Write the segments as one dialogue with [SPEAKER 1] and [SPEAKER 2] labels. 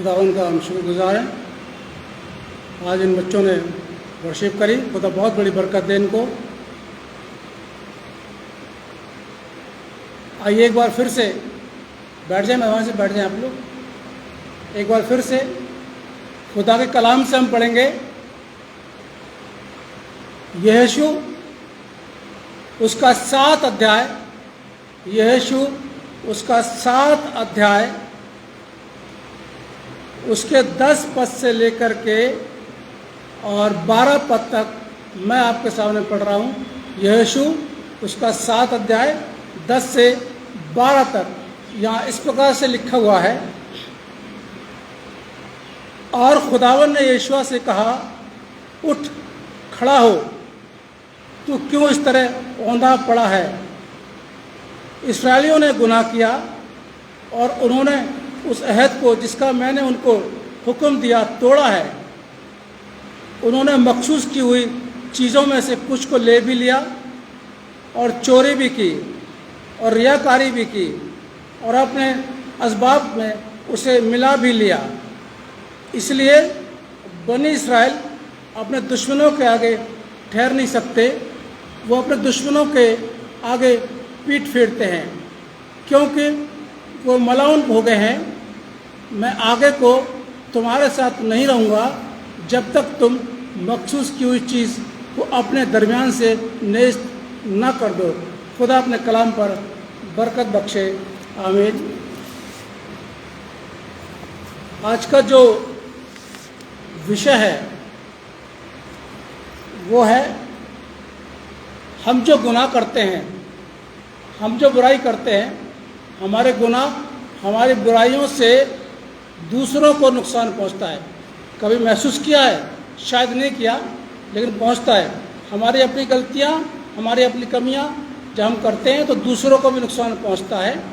[SPEAKER 1] खुदावन का हम शुक्रगुजार हैं। आज इन बच्चों ने वर्शिप करी, खुदा बहुत बड़ी बरकत दे इनको। आइए एक बार फिर से बैठ जाए, मेहमान से बैठ जाए आप लोग। एक बार फिर से खुदा के कलाम से हम पढ़ेंगे यहोशू उसका 7 अध्याय, यहोशू उसका 7 अध्याय उसके 10 पद से लेकर के और 12 पद तक मैं आपके सामने पढ़ रहा हूँ। यहोशू उसका 7 अध्याय 10 से 12 तक यहाँ इस प्रकार से लिखा हुआ है। और खुदावन ने यहोशू से कहा, उठ खड़ा हो, तू क्यों इस तरह औंधा पड़ा है। इस्राएलियों ने गुनाह किया और उन्होंने उस अहद को जिसका मैंने उनको हुक्म दिया तोड़ा है। उन्होंने मखसूस की हुई चीज़ों में से कुछ को ले भी लिया और चोरी भी की और रियाकारी भी की और अपने असबाब में उसे मिला भी लिया। इसलिए बनी इसराइल अपने दुश्मनों के आगे ठहर नहीं सकते, वो अपने दुश्मनों के आगे पीठ फेरते हैं, क्योंकि वो मलाउन हो गए हैं। मैं आगे को तुम्हारे साथ नहीं रहूँगा जब तक तुम मखसूस की हुई चीज़ को अपने दरमियान से नेस्त न कर दो। खुदा अपने कलाम पर बरकत बख्शे, आमीन। आज का जो विषय है वो है, हम जो गुनाह करते हैं, हम जो बुराई करते हैं, हमारे गुनाह हमारी बुराइयों से दूसरों को नुकसान पहुंचता है। कभी महसूस किया है? शायद नहीं किया, लेकिन पहुंचता है। हमारी अपनी गलतियां, हमारी अपनी कमियां जब हम करते हैं तो दूसरों को भी नुकसान पहुंचता है।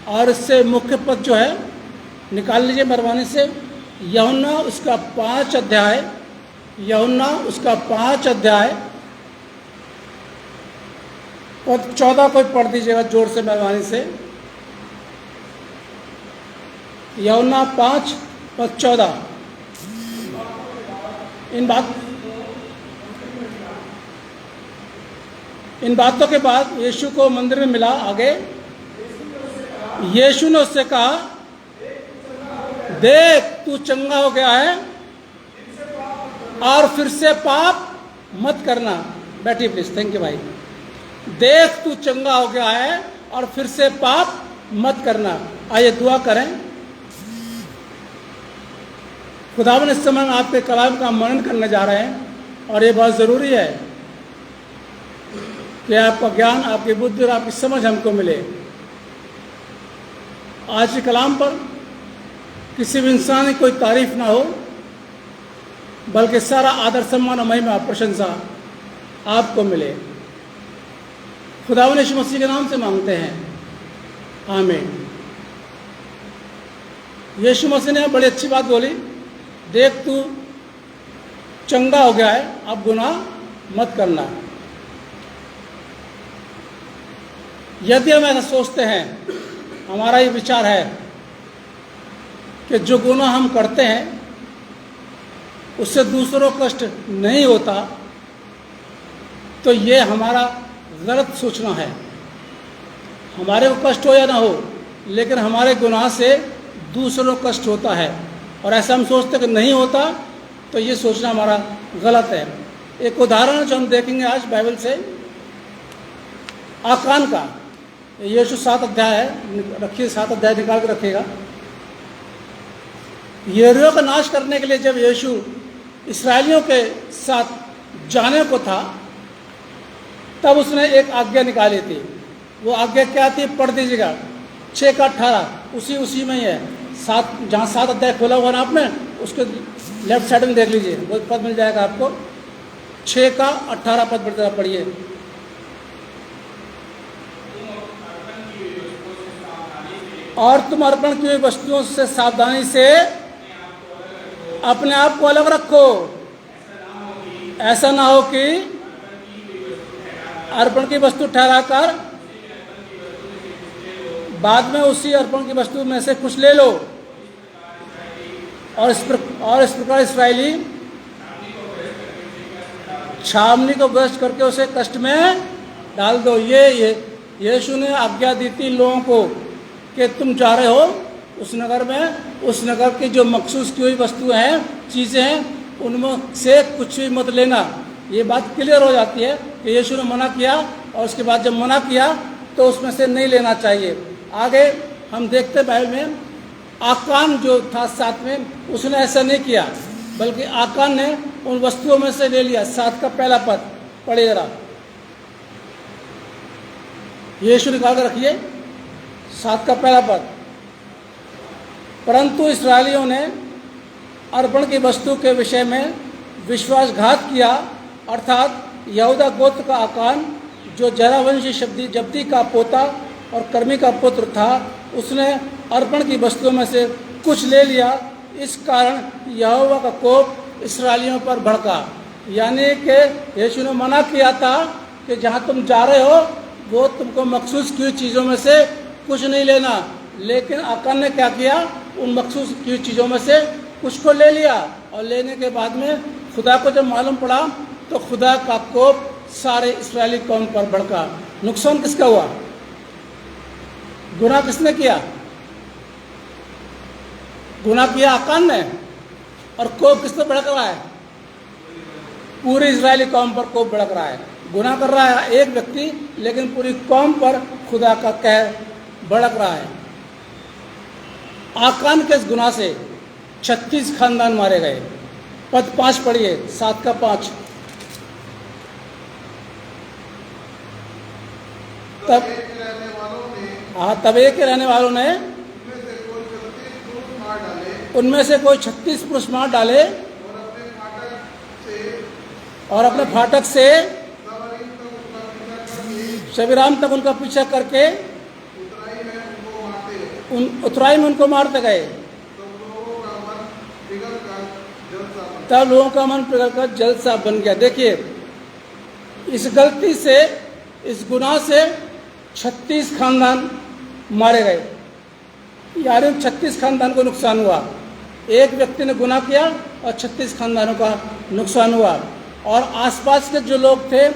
[SPEAKER 1] और इससे मुख्य पद जो है निकाल लीजिए मेहरबानी से, यूहन्ना उसका 5 अध्याय, यूहन्ना उसका 5 अध्याय पद 14 को पढ़ दीजिएगा जोर से मेहरबानी से। यूहन्ना 5 पद 14। इन बातों के बाद यीशु को मंदिर में मिला। आगे यीशु ने उससे कहा, देख तू चंगा हो गया है और फिर से पाप मत करना। बैठिए प्लीज, थैंक यू भाई। देख तू चंगा हो गया है और फिर से पाप मत करना। आइए दुआ करें। खुदावन इस समय आपके कलाम का मनन करने जा रहे हैं और ये बहुत ज़रूरी है कि आपका ज्ञान, आपकी बुद्धि और आपकी समझ हमको मिले। आज के कलाम पर किसी भी इंसान की कोई तारीफ ना हो, बल्कि सारा आदर सम्मान और महिमा प्रशंसा आपको मिले। खुदावन यीशु मसीह के नाम से मांगते हैं, आमीन। यीशु मसीह ने बड़ी अच्छी बात बोली, देख तू चंगा हो गया है, अब गुनाह मत करना। यदि हम ऐसा सोचते हैं, हमारा ये विचार है कि जो गुनाह हम करते हैं उससे दूसरों को कष्ट नहीं होता, तो ये हमारा गलत सोचना है। हमारे को कष्ट हो या ना हो, लेकिन हमारे गुनाह से दूसरों को कष्ट होता है, और ऐसा हम सोचते कि नहीं होता, तो ये सोचना हमारा गलत है। एक उदाहरण जो हम देखेंगे आज बाइबल से, आकान का। यीशु 7 अध्याय है, रखिए 7 अध्याय निकाल के रखिएगा। यरीहो का नाश करने के लिए जब यीशु इस्राएलियों के साथ जाने को था, तब उसने एक आज्ञा निकाली थी। वो आज्ञा क्या थी? पढ़ दीजिएगा, 6 का 18, उसी में ही है। 7, जहाँ 7 अध्याय खोला हुआ ना आपने, उसके लेफ्ट साइड में देख लीजिए, वो पद मिल जाएगा आपको। 6 का 18 पद पढ़िए। और तुम अर्पण की हुई वस्तुओं से सावधानी से अपने आप को अलग रखो। ऐसा ना हो कि अर्पण की वस्तु ठहराकर बाद में उसी अर्पण की वस्तु में से कुछ ले लो। और इस प्रकार इसराइली छावनी को व्यस्त करके उसे कष्ट में डाल दो। ये यीशु ने आज्ञा दी थी लोगों को कि तुम जा रहे हो उस नगर में, उस नगर की जो मखसूस की हुई वस्तुएं हैं, चीज़ें हैं, उनमें से कुछ भी मत लेना। ये बात क्लियर हो जाती है कि यीशु ने मना किया और उसके बाद जब मना किया तो उसमें से नहीं लेना चाहिए। आगे हम देखते बाइबल में आकान जो था साथ में, उसने ऐसा नहीं किया, बल्कि आकान ने उन वस्तुओं में से ले लिया। 7 का पहला पद पढ़िए जरा, यीशु निकाल कर रखिए 7 का पहला पद। परंतु इस्राएलियों ने अर्पण की वस्तु के विषय में विश्वासघात किया, अर्थात यहूदा गोत्र का आकान जो जरावंशी जब्दी का पोता और कर्मी का पुत्र था, उसने अर्पण की वस्तुओं में से कुछ ले लिया। इस कारण यहोवा का कोप इस्राएलियों पर भड़का। यानी कि यीशु ने मना किया था कि जहाँ तुम जा रहे हो वो तुमको मखसूस की हुई चीज़ों में से कुछ नहीं लेना, लेकिन आकान ने क्या किया, उन मखसूस की हुई चीज़ों में से कुछ को ले लिया। और लेने के बाद में खुदा को जब मालूम पड़ा तो खुदा का कोप सारे इस्राएली कौम पर भड़का। नुकसान किसका हुआ? गुनाह किसने किया? गुनाह किया आकान ने, और कोप किसने भड़क रहा है? पूरी इस्राएली कौम पर कोप भड़क रहा है। गुनाह कर रहा है एक व्यक्ति, लेकिन पूरी कौम पर खुदा का कहर भड़क रहा है। आकान के इस गुनाह से 36 खानदान मारे गए। पद 5 पढ़िए, 7 का 5। तब एक के रहने वालों ने उनमें से कोई 36 पुरुष मार डाले और अपने फाटक से शबीराम तक उनका पीछा करके उतराई में उनको मारते गए। तब लोगों का मन पिघल कर जल सा बन गया। देखिए, इस गलती से, इस गुनाह से 36 खानदान मारे गए, यानी 36 खानदान को नुकसान हुआ। एक व्यक्ति ने गुनाह किया और 36 खानदानों का नुकसान हुआ, और आसपास के जो लोग थे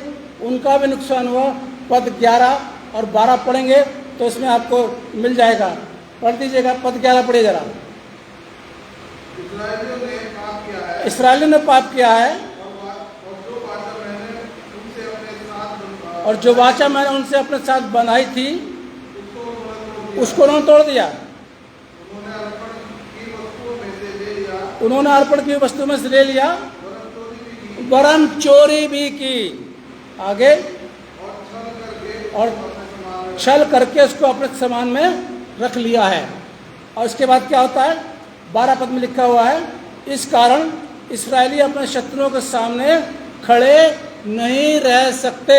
[SPEAKER 1] उनका भी नुकसान हुआ। पद 11 और 12 पढ़ेंगे तो इसमें आपको मिल जाएगा। पढ़ दीजिएगा, पद 11 पढ़िए जरा। इस्राएलियों ने पाप किया है और जो वाचा मैंने उनसे अपने साथ बनाई थी उसको उन्होंने तोड़ दिया। उन्होंने अर्पण की वस्तु में से ले लिया, वरन चोरी भी की। आगे, और छल करके उसको अपने सामान में रख लिया है। और इसके बाद क्या होता है? 12 पद में लिखा हुआ है, इस कारण इस्राएली अपने शत्रुओं के सामने खड़े नहीं रह सकते।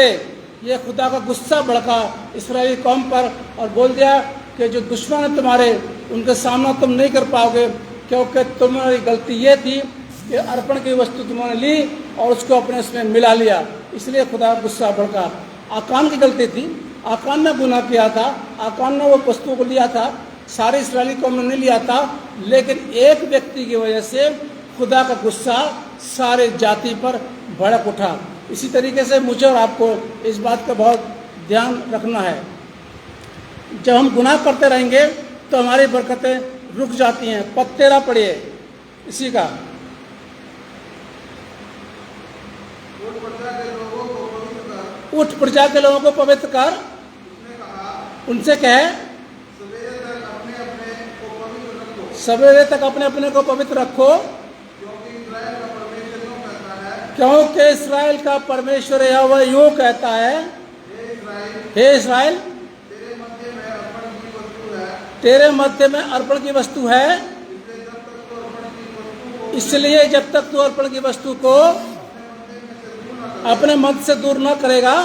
[SPEAKER 1] ये खुदा का गुस्सा भड़का इस्राएली कौम पर और बोल दिया कि जो दुश्मन है तुम्हारे, उनके सामना तुम नहीं कर पाओगे, क्योंकि तुम्हारी गलती ये थी कि अर्पण की वस्तु तुमने ली और उसको अपने उसमें मिला लिया, इसलिए खुदा का गुस्सा भड़का। आकान की गलती थी, आकान ने गुनाह किया था, आकान ने वो वस्तुओं को लिया था, सारे इस्राएली कौम ने नहीं लिया था, लेकिन एक व्यक्ति की वजह से खुदा का गुस्सा सारे जाति पर भड़क उठा। इसी तरीके से मुझे और आपको इस बात का बहुत ध्यान रखना है। जब हम गुनाह करते रहेंगे तो हमारी बरकतें रुक जाती हैं। पद 13 पढ़िए इसी का। उठ प्रजा के लोगों को पवित्र कर, उनसे कहे सवेरे तक अपने अपने को पवित्र रखो, क्योंकि इस्राएल का परमेश्वर यहोवा यूं कहता है, हे इस्राएल, तेरे मध्य में अर्पण की वस्तु है, इसलिए जब तक तू अर्पण की वस्तु को अपने मध्य से दूर न करेगा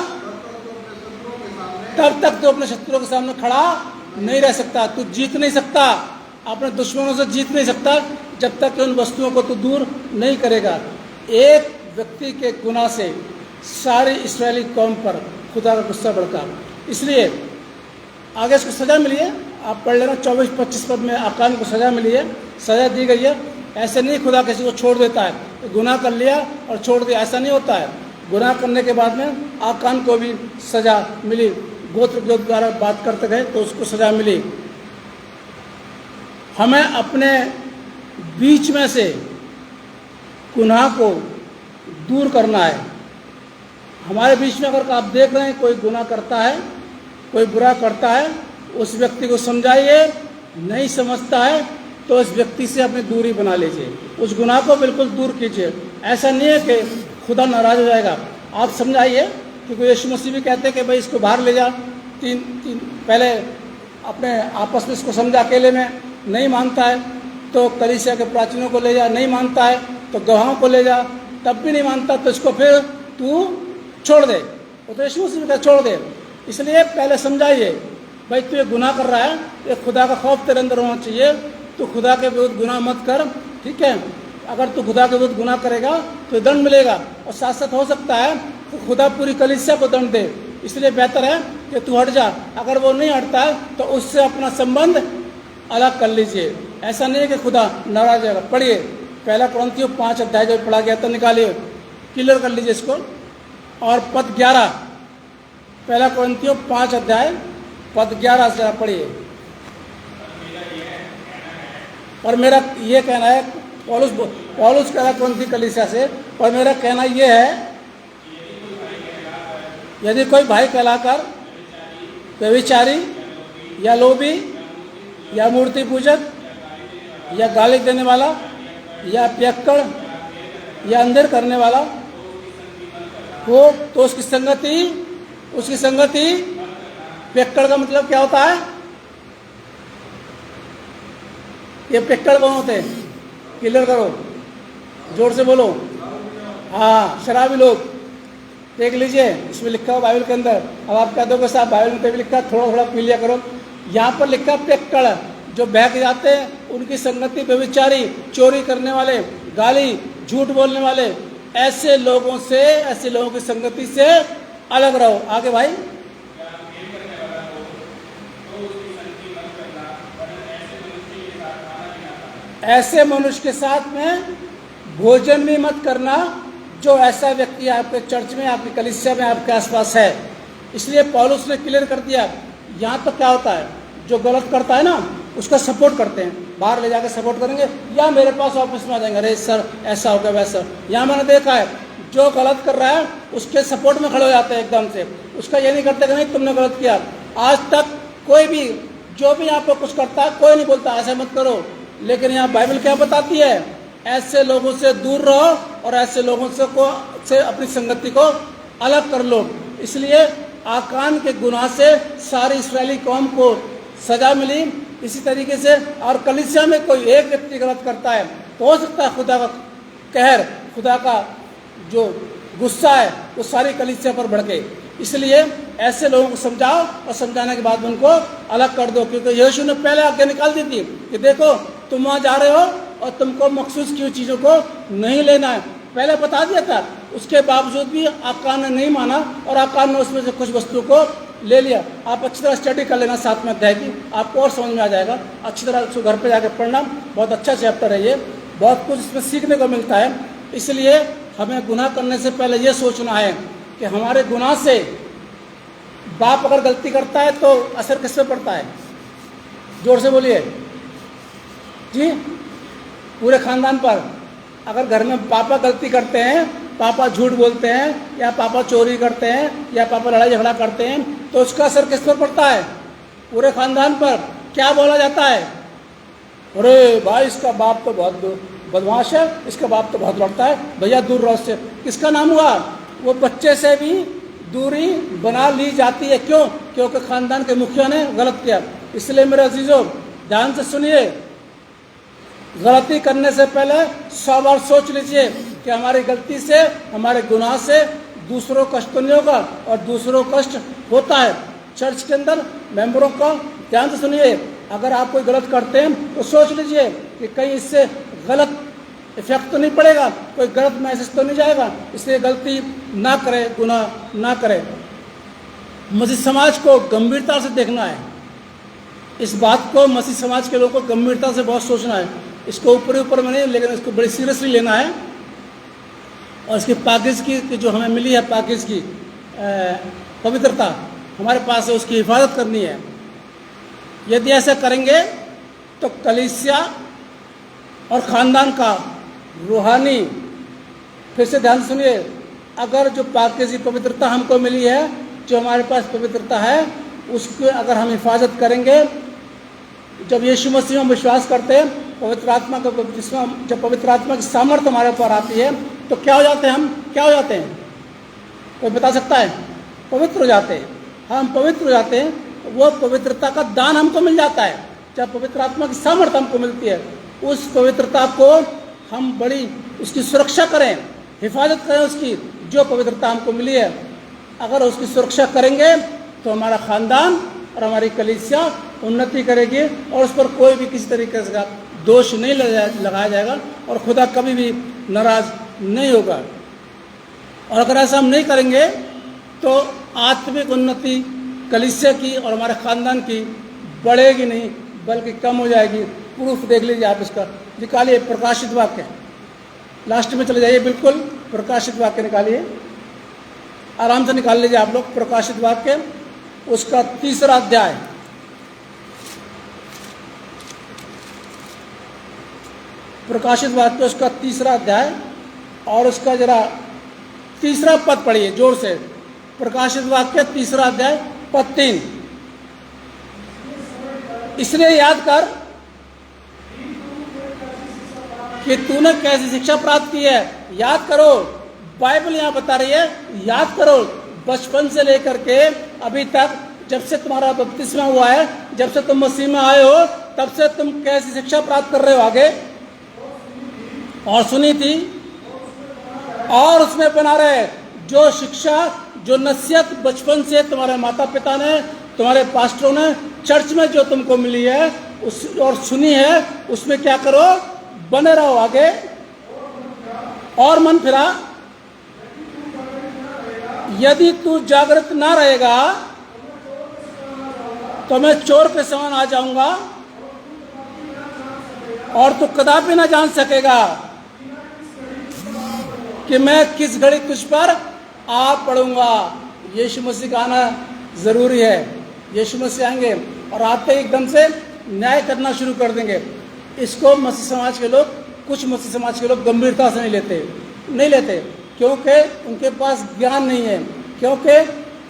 [SPEAKER 1] तब तक तू अपने शत्रुओं के सामने खड़ा नहीं रह सकता। तू जीत नहीं सकता, अपने दुश्मनों से जीत नहीं सकता जब तक कि उन वस्तुओं को तू दूर नहीं करेगा। एक व्यक्ति के गुनाह से सारी इस्राएली कौम पर खुदा का गुस्सा भड़का, इसलिए आगे इसको सजा मिली है। आप पढ़ लेना 24-25 पद में आकान को सजा मिली है, सजा दी गई है। ऐसे नहीं खुदा किसी को छोड़ देता है, तो गुनाह कर लिया और छोड़ दिया, ऐसा नहीं होता है। गुनाह करने के बाद में आकान को भी सज़ा मिली, गोत्र के द्वारा बात करते गए तो उसको सज़ा मिली। हमें अपने बीच में से गुनाह को दूर करना है। हमारे बीच में अगर आप देख रहे हैं कोई गुनाह करता है, कोई बुरा करता है, उस व्यक्ति को समझाइए, नहीं समझता है तो उस व्यक्ति से अपनी दूरी बना लीजिए, उस गुनाह को बिल्कुल दूर कीजिए। ऐसा नहीं है कि खुदा नाराज़ हो जाएगा, आप समझाइए, क्योंकि यीशु मसीह भी कहते हैं कि भाई इसको बाहर ले जा, तीन पहले अपने आपस में इसको समझा, अकेले में नहीं मानता है तो कलीसिया के प्राचीनों को ले जा, नहीं मानता है तो गवाहों को ले जा, तब भी नहीं मानता तो इसको फिर तू छोड़ दे, वो तो यीशु मसीह का छोड़ दे। इसलिए पहले समझाइए, भाई तू ये गुनाह कर रहा है, ये खुदा का खौफ तेरे अंदर होना चाहिए, तू खुदा के विरुद्ध गुनाह मत कर, ठीक है। अगर तू खुदा के विरुद्ध गुनाह करेगा तो दंड मिलेगा, और साथ साथ हो सकता है तो खुदा पूरी कलीसिया को दंड दे। इसलिए बेहतर है कि तू हट जा। अगर वो नहीं हटता है तो उससे अपना संबंध अलग कर लीजिए। ऐसा नहीं है कि खुदा नाराज जाएगा। पढ़िए पहला कुरिन्थियों 5 अध्याय जो पढ़ा गया था, निकालिए, क्लियर कर लीजिए इसको। और पद 11, पहला कुरिन्थियों 5 अध्याय पद 11 से आप पढ़िए। और मेरा ये कहना है, पौलुस कह रहा है कुरिन्थी कलीसिया से, और मेरा कहना ये है, यदि कोई भाई कहलाकर व्यभिचारी या लोभी या मूर्ति पूजक या गाली देने वाला या पियक्कड़ या अंधेर करने वाला हो तो उसकी संगति, पियक्कड़ का मतलब क्या होता है? ये पियक्कड़ कौन होते हैं? क्लियर करो, जोर से बोलो। हाँ, शराबी लोग। देख लीजिए, इसमें लिखा हो बाइबल के अंदर। अब आप कह दोगे साहब बाइबल में तो भी लिखा, थोड़ा थोड़ा पी लिया करो। यहाँ पर लिखा पियक्कड़, जो बहक जाते हैं, उनकी संगति व्यभिचारी, चोरी करने वाले, गाली झूठ बोलने वाले, ऐसे लोगों की संगति से अलग रहो। आगे भाई, ऐसे मनुष्य के साथ में भोजन भी मत करना, जो ऐसा व्यक्ति आपके चर्च में, आपकी कलीसिया में, आपके आसपास है। इसलिए पौलुस ने क्लियर कर दिया। यहाँ तो क्या होता है, जो गलत करता है ना, उसका सपोर्ट करते हैं, बाहर ले जाकर सपोर्ट करेंगे, या मेरे पास ऑफिस में आ जाएंगे, अरे सर ऐसा हो गया वैसा। यहाँ मैंने देखा है, जो गलत कर रहा है उसके सपोर्ट में खड़े हो जाते हैं एकदम से, उसका ये नहीं करते कि नहीं तुमने गलत किया। आज तक कोई भी, जो भी यहाँ पर कुछ करता है, कोई नहीं बोलता ऐसा मत करो। लेकिन यहाँ बाइबल क्या बताती है? ऐसे लोगों से दूर रहो और ऐसे लोगों से अपनी संगति को अलग कर लो। इसलिए आकान के गुनाह से सारी इस्राएली कौम को सजा मिली। इसी तरीके से और कलीसिया में कोई एक व्यक्ति गलत करता है तो हो सकता है खुदा का कहर, खुदा का जो गुस्सा है वो सारी कलीसिया पर भड़के। इसलिए ऐसे लोगों को समझाओ और समझाने के बाद उनको अलग कर दो, क्योंकि यीशु ने पहले आज्ञा निकाल दी थी कि देखो तुम वहाँ जा रहे हो और तुमको मखसूस की हुई चीज़ों को नहीं लेना है, पहले बता दिया था। उसके बावजूद भी आकान ने नहीं माना और आकान ने उसमें से कुछ वस्तुओं को ले लिया। आप अच्छी तरह स्टडी कर लेना 7वें अध्याय की, आपको और समझ में आ जाएगा। अच्छी तरह उसको घर पे जाकर पढ़ना, बहुत अच्छा चैप्टर है ये, बहुत कुछ इसमें सीखने को मिलता है। इसलिए हमें गुनाह करने से पहले ये सोचना है कि हमारे गुनाह से बाप अगर गलती करता है तो असर किस पे पड़ता है? जोर से बोलिए जी। पूरे खानदान पर। अगर घर में पापा गलती करते हैं, पापा झूठ बोलते हैं, या पापा चोरी करते हैं, या पापा लड़ाई झगड़ा करते हैं, तो उसका असर किस पर पड़ता है? पूरे खानदान पर। क्या बोला जाता है? अरे भाई इसका बाप तो बहुत बदमाश है, इसका बाप तो बहुत लड़ता है, भैया दूर रहो उससे। किसका नाम हुआ? वो बच्चे से भी दूरी बना ली जाती है। क्यों? क्योंकि खानदान के मुखिया ने गलत किया। इसलिए मेरे अजीजों ध्यान से सुनिए, गलती करने से पहले 100 बार सोच लीजिए कि हमारी गलती से, हमारे गुनाह से दूसरों को कष्ट तो नहीं होगा, और दूसरों को कष्ट होता है। चर्च के अंदर मेंबरों का ध्यान से सुनिए, अगर आप कोई गलत करते हैं तो सोच लीजिए कि कहीं इससे गलत इफेक्ट तो नहीं पड़ेगा, कोई गलत मैसेज तो नहीं जाएगा। इसलिए गलती ना करें, गुनाह ना करें। मसीह समाज को गंभीरता से देखना है, इस बात को मसीह समाज के लोगों को गंभीरता से बहुत सोचना है। इसको ऊपर ऊपर में नहीं, लेकिन इसको बड़ी सीरियसली लेना है। और इसकी पाकिज़गी की जो हमें मिली है, पाकिज़गी पवित्रता हमारे पास है, उसकी हिफाजत करनी है। यदि ऐसा करेंगे तो कलीसिया और ख़ानदान का रूहानी, फिर से ध्यान सुनिए, अगर जो पाकिज़गी पवित्रता हमको मिली है, जो हमारे पास पवित्रता है, उसकी अगर हम हिफाजत करेंगे, जब यीशु मसीह में विश्वास करते हैं, पवित्र आत्मा का जब पवित्र आत्मा की सामर्थ्य हमारे ऊपर आती है, तो क्या हो जाते हैं हम? क्या हो जाते हैं? कोई बता सकता है? पवित्र हो जाते हैं। हम पवित्र हो जाते हैं, वो पवित्रता का दान हमको मिल जाता है। जब पवित्र आत्मा की सामर्थ्य हमको मिलती है, उस पवित्रता को हम बड़ी उसकी सुरक्षा करें, हिफाजत करें उसकी, जो पवित्रता हमको मिली है। अगर उसकी सुरक्षा करेंगे तो हमारा ख़ानदान और हमारी कलीसिया उन्नति करेगी, और उस पर कोई भी किसी तरीके का दोष नहीं लगाया जाएगा, और खुदा कभी भी नाराज़ नहीं होगा। और अगर ऐसा हम नहीं करेंगे तो आत्मिक उन्नति कलीसिया की और हमारे ख़ानदान की बढ़ेगी नहीं, बल्कि कम हो जाएगी। प्रूफ देख लीजिए आप इसका, निकालिए प्रकाशित वाक्य, लास्ट में चले जाइए, बिल्कुल प्रकाशित वाक्य निकालिए, आराम से निकाल लीजिए आप लोग। प्रकाशित वाक्य उसका 3रा अध्याय, प्रकाशित वाक्य उसका 3रा अध्याय, और उसका जरा 3रा पद पढ़िए जोर से। प्रकाशित वाक्य 3रा अध्याय पद 3, इसलिए याद कर कि तूने कैसी शिक्षा प्राप्त की है। याद करो, बाइबल यहाँ बता रही है, याद करो, बचपन से लेकर के अभी तक, जब से तुम्हारा बपतिस्मा हुआ है, जब से तुम मसीह में आए हो, तब से तुम कैसी शिक्षा प्राप्त कर रहे हो आगे? और सुनी थी और उसमें बना रहे। जो शिक्षा, जो नसीहत बचपन से तुम्हारे माता पिता ने, तुम्हारे पास्टरों ने, चर्च में जो तुमको मिली है उस और सुनी है, उसमें क्या करो? बने रहो आगे। और मन फिरा, यदि तू जागृत ना रहेगा तो मैं चोर के समान आ जाऊंगा और तू कदापि ना जान सकेगा कि मैं किस घड़ी तुझ पर आ पड़ूंगा। यीशु मसीह का आना जरूरी है। यीशु मसीह आएंगे और आते ही एकदम से न्याय करना शुरू कर देंगे। इसको मसीह समाज के लोग, कुछ मसीह समाज के लोग गंभीरता से नहीं लेते, क्योंकि उनके पास ज्ञान नहीं है, क्योंकि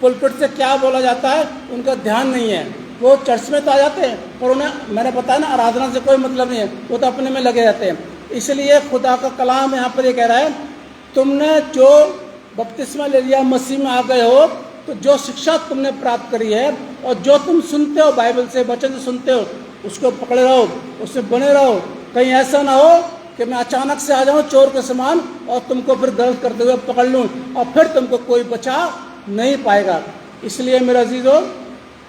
[SPEAKER 1] पुलपिट से क्या बोला जाता है उनका ध्यान नहीं है। वो चर्च में तो आ जाते हैं, पर उन्हें, मैंने बताया ना, आराधना से कोई मतलब नहीं है, वो तो अपने में लगे रहते हैं। इसलिए खुदा का कलाम यहाँ पर ये कह रहा है, तुमने जो बपतिस्मा ले लिया, मसीह में आ गए हो, तो जो शिक्षा तुमने प्राप्त करी है और जो तुम सुनते हो, बाइबल से वचन से सुनते हो, उसको पकड़े रहो, उससे बने रहो। कहीं ऐसा ना हो कि मैं अचानक से आ जाऊं चोर के समान और तुमको फिर दर्द करते हुए पकड़ लूं और फिर तुमको कोई बचा नहीं पाएगा। इसलिए मेरे अजीजों,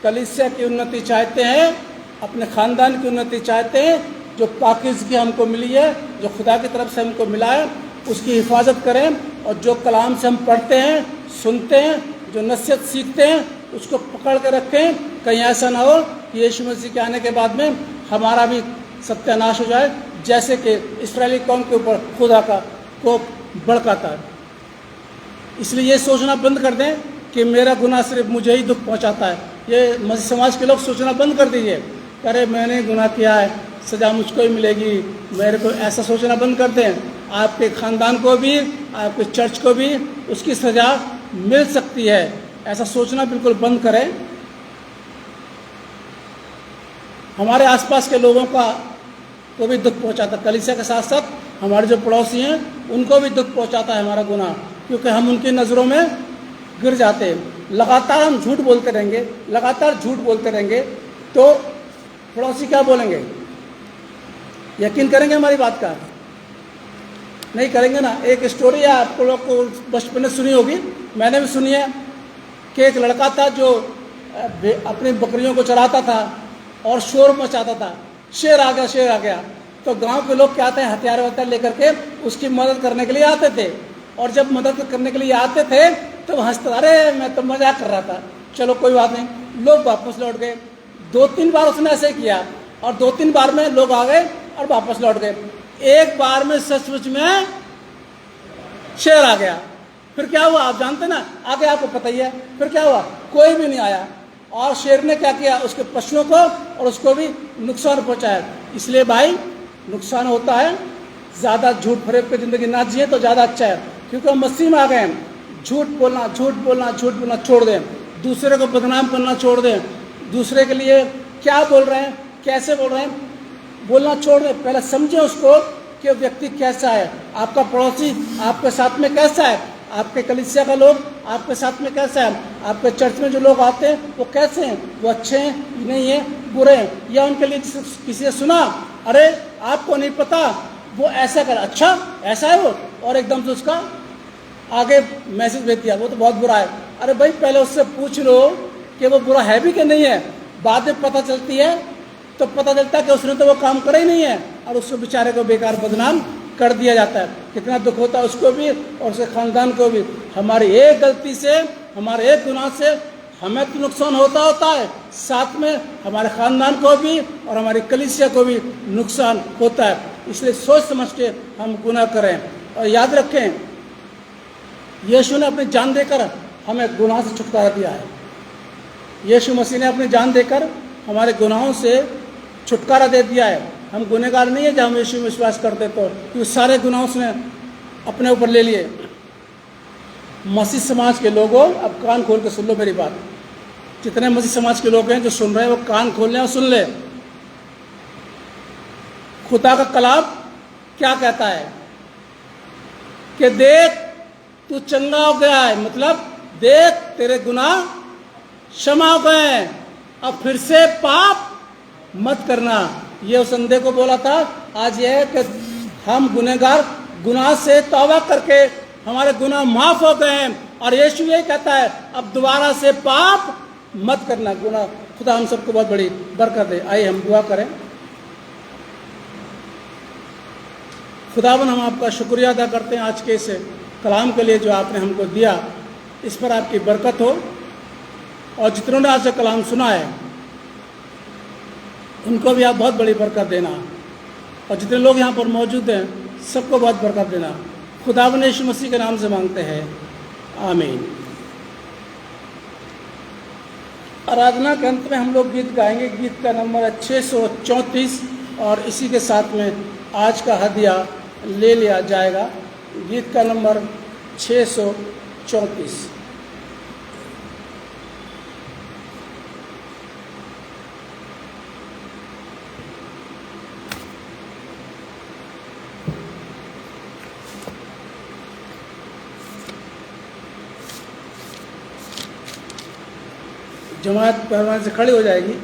[SPEAKER 1] कलीसिया की उन्नति चाहते हैं, अपने ख़ानदान की उन्नति चाहते हैं, जो पाकीज़गी हमको मिली है, जो खुदा की तरफ से हमको मिला है, उसकी हिफाजत करें। और जो कलाम से हम पढ़ते हैं, सुनते हैं, जो नसीहत सीखते हैं, उसको पकड़ के रखें। कहीं ऐसा ना हो कि यीशु मसीह के आने के बाद में हमारा भी सत्यानाश हो जाए, जैसे कि इस्राएली कौम के ऊपर खुदा का कोप भड़काता है। इसलिए ये सोचना बंद कर दें कि मेरा गुनाह सिर्फ मुझे ही दुख पहुंचाता है। ये मसीह समाज के लोग सोचना बंद कर दीजिए, अरे मैंने गुनाह किया है, सज़ा मुझको ही मिलेगी, मेरे को, ऐसा सोचना बंद कर दें। आपके ख़ानदान को भी, आपके चर्च को भी उसकी सज़ा मिल सकती है। ऐसा सोचना बिल्कुल बंद करें। हमारे आसपास के लोगों का को भी दुख पहुंचाता है, कलीसिया के साथ साथ हमारे जो पड़ोसी हैं उनको भी दुख पहुंचाता है हमारा गुनाह, क्योंकि हम उनकी नज़रों में गिर जाते हैं। लगातार हम झूठ बोलते रहेंगे, लगातार झूठ बोलते रहेंगे, तो पड़ोसी क्या बोलेंगे? यकीन करेंगे हमारी बात का? नहीं करेंगे ना। एक स्टोरी है, आपको लोग को बचपन में सुनी होगी, मैंने भी सुनी है, कि एक लड़का था जो अपनी बकरियों को चराता था और शोर मचाता था, शेर आ गया, शेर आ गया। तो गांव के लोग क्या आते हैं, हथियार वथियार लेकर के उसकी मदद करने के लिए आते थे। और जब मदद करने के लिए आते थे तो हंसते, अरे मैं तो मजाक कर रहा था, चलो कोई बात नहीं। लोग वापस लौट गए। 2-3 बार उसने ऐसे किया और 2-3 बार में लोग आ गए और वापस लौट गए। एक बार में सचमुच में शेर आ गया। फिर क्या हुआ आप जानते ना, आगे आपको पता ही है। फिर क्या हुआ, कोई भी नहीं आया और शेर ने क्या किया, उसके पशुओं को और उसको भी नुकसान पहुंचाया। इसलिए भाई नुकसान होता है, ज़्यादा झूठ फरेब की ज़िंदगी ना जिए तो ज़्यादा अच्छा है, क्योंकि हम मसीह में आ गए हैं। झूठ बोलना झूठ बोलना झूठ बोलना छोड़ दें, दूसरे को बदनाम करना छोड़ दें, दूसरे के लिए क्या बोल रहे हैं, कैसे बोल रहे हैं, बोलना छोड़ दें। पहले समझें उसको कि व्यक्ति कैसा है, आपका पड़ोसी आपके साथ में कैसा है, आपके कलीसिया का लोग आपके साथ में कैसा है, आपके चर्च में जो लोग आते हैं वो कैसे हैं, वो अच्छे हैं नहीं है, बुरे हैं, या उनके लिए किसी ने सुना, अरे आपको नहीं पता वो ऐसा कर, अच्छा ऐसा है वो, और एकदम से उसका आगे मैसेज भेज दिया वो तो बहुत बुरा है। अरे भाई पहले उससे पूछ लो कि वो बुरा है भी कि नहीं है, बाद में पता चलती है तो पता चलता है कि उसने तो वो काम करा ही नहीं है और उसको बेचारे को बेकार बदनाम कर दिया जाता है। कितना दुख होता है उसको भी और उसके खानदान को भी। हमारी एक गलती से, हमारे एक गुनाह से हमें तो नुकसान होता है, साथ में हमारे खानदान को भी और हमारी कलीसिया को भी नुकसान होता है। इसलिए सोच समझ के हम गुनाह करें और याद रखें यीशु ने अपनी जान देकर हमें गुनाह से छुटकारा दिया है। यीशु मसीह ने अपनी जान देकर हमारे गुनाहों से छुटकारा दे दिया है। हम गुनहगार नहीं है जब हम यीशु में विश्वास करते तो, क्योंकि सारे गुनाह उसने अपने ऊपर ले लिए। मसीह समाज के लोगों, अब कान खोल के सुन लो मेरी बात, जितने मसीह समाज के लोग हैं जो सुन रहे हैं वो कान खोल लें और सुन ले। खुदा का कलाम क्या कहता है कि देख तू चंगा हो गया है, मतलब देख तेरे गुनाह क्षमा हो गए हैं, अब फिर से पाप मत करना। ये उस अंधे को बोला था। आज यह है कि हम गुनहगार गुनाह से तौबा करके हमारे गुनाह माफ हो गए हैं और यीशु ये कहता है अब दोबारा से पाप मत करना गुनाह। खुदा हम सबको बहुत बड़ी बरकत दे। आइए हम दुआ करें। खुदावन हम आपका शुक्रिया अदा करते हैं आज के इस कलाम के लिए जो आपने हमको दिया, इस पर आपकी बरकत हो और जितनों ने आज से कलाम सुना है उनको भी आप बहुत बड़ी बरकत देना और जितने लोग यहाँ पर मौजूद हैं सबको बहुत बरकत देना। खुदावन यीशु मसीह के नाम से मांगते हैं, आमीन। आराधना के अंत में हम लोग गीत गाएंगे। गीत का नंबर है 634 और इसी के साथ में आज का हदिया ले लिया जाएगा। गीत का नंबर 634। जमात पैरवान से खड़ी हो जाएगी।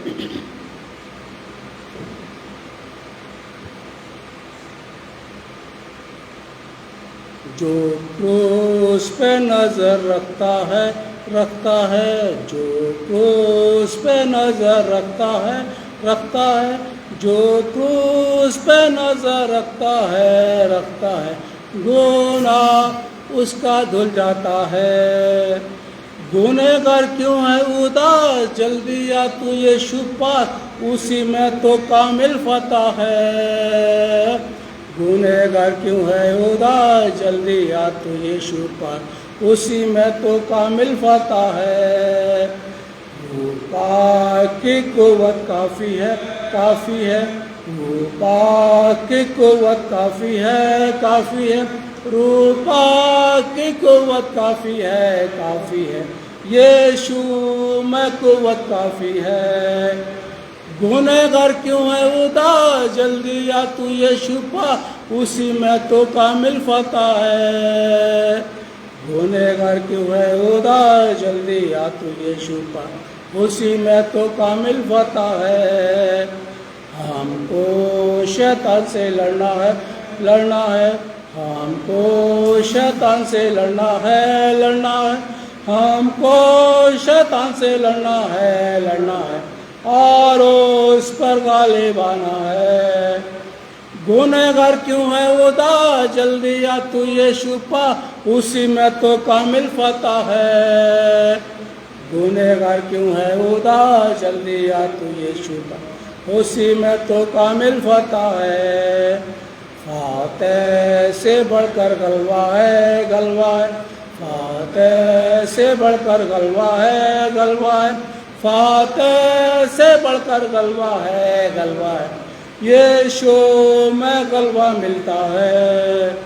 [SPEAKER 1] जो क्रूस पे नजर रखता है जो क्रूस पे नजर रखता है जो क्रूस पे नजर रखता है गुनाह उसका धुल जाता है। गुनहगार क्यों है उदास, जल्दी आ तू यीशु पास, उसी में तो कामिल फतह है। गुनहगार क्यों है उदास, जल्दी आ तू यीशु पास, उसी में तो कामिल फतह है। वो पाक की कुव्वत काफ़ी है रूपा की कुव्वत काफ़ी है रूपा की कुव्वत काफ़ी है यीशु में कुव्वत काफ़ी है। गुनहगार क्यों है उदास, जल्दी आ तू यीशु पा, उसी में तो कामिल फतह है। गुनहगार क्यों है उदास, जल्दी आ तू यीशु पा, उसी में तो कामिल फतह है। हमको शैतान से लड़ना है हमको शैतान से लड़ना है हमको शैतान से लड़ना है और उस पर गालिब आना है। गुनहगार क्यों है उदास, जल्दी आ तू यीशु पा, उसी में तो कामिल फतह है। गुनहगार क्यों है उदास, जल्दी आ तू यीशु पा, उसी में तो कामिल फतह है। फातह से बढ़कर गलवा है, गलवा है। फातह से बढ़कर गलवा है, गलवा है। फातह से बढ़कर गलवा है, गलवा है। यीशु में गलवा मिलता है।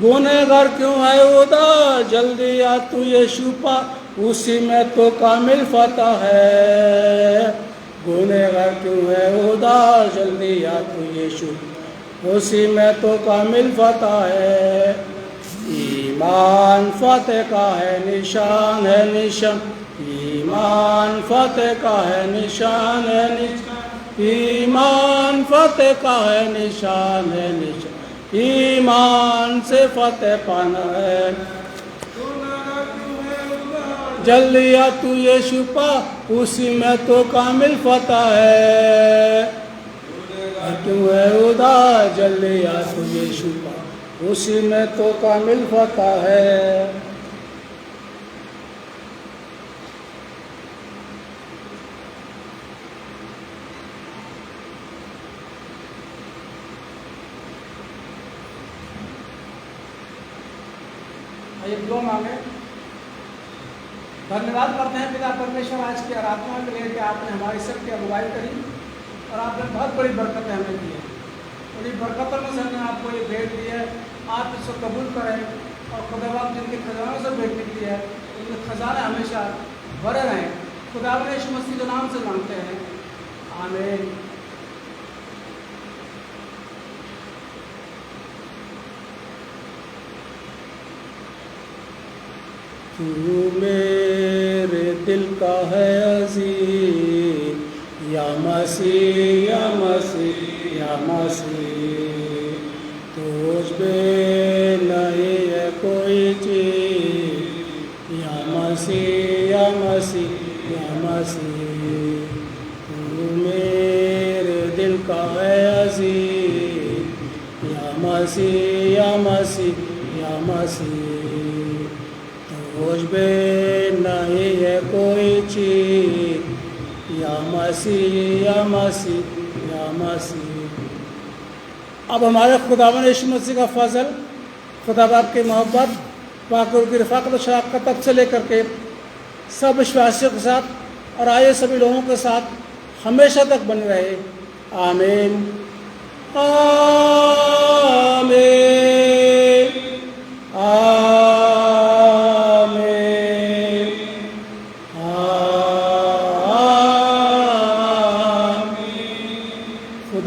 [SPEAKER 1] गुनहगार क्यों है उदास, जल्दी आ तू यीशु पा, उसी में तो कामिल फतह है। गुनहगार क्यों है उदास, जल्दी आ तू यीशु, उसी में तो कामिल फतह है। ईमान फतेह का है निशान, है निशान। ईमान फतेह का है निशान, है निशान। ईमान फतेह का है निशान, है निशान। ईमान से फतेह पाना है। जल्दी आ तू यीशु पा, उसी में तो कामिल फतह है। क्यों है उदास, जल्दी आ तू यीशु पा, उसी में तो कामिल फतह है। ये दुआ मांगे। धन्यवाद करते हैं पिता परमेश्वर आज की आराधना के लिए कि आपने हमारी सबकी अगुवाई करी और आपने बहुत बड़ी बरकतें हमें दी है। बड़ी बरकतों में से हमने आपको ये भेंट दी है, आप इसको कबूल करें और खुदावंद जिनके खजानों से भेंट निकली है उनके खजाने हमेशा भरे रहें। खुदावंद यीशु मसीह के नाम से मांगते हैं, आमीन। तू मेरे दिल का है अज़ीज़, या मसीह, या मसीह, या मसीह। तुझ पे नहीं है कोई चीज़, या मसीह, या मसीह, या मसीह। तू मेरे दिल का है अज़ीज़, या मसीह, या मसीह, या मसीह। मुझ में नहीं है कोई चीज़, या मसीह, या मसीह, या मसीह। अब हमारे खुदावंद यीशु मसीह का फजल, खुदा बाप की मोहब्बत, पाक की रफ़ाक़त और शफ़क़त तब से लेकर के सब विश्वासियों के साथ और आए सभी लोगों के साथ हमेशा तक बने रहे, आमीन, आमीन,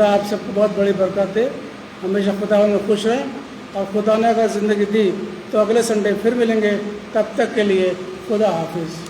[SPEAKER 1] आप सबको बहुत बड़ी बरकत दे, हमेशा खुदा में खुश रहें। और खुदा ने अगर ज़िंदगी दी तो अगले संडे फिर मिलेंगे, तब तक के लिए खुदा हाफिज़।